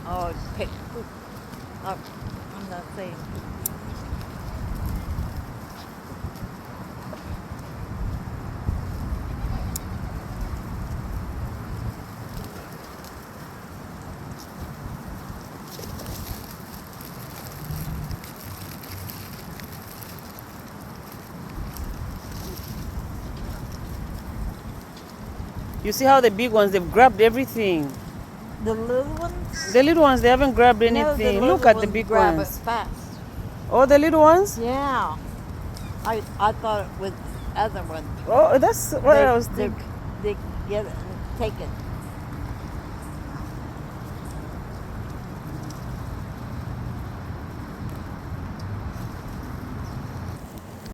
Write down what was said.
Oh, pick. Oh, I'm not saying. You see how the big ones, they've grabbed everything. The little ones? The little ones, they haven't grabbed No, the anything. little Look at the ones big grab ones. it fast. Oh, the little ones? Yeah. I thought it was other ones. Oh, that's what I was They thinking. they get it and take it.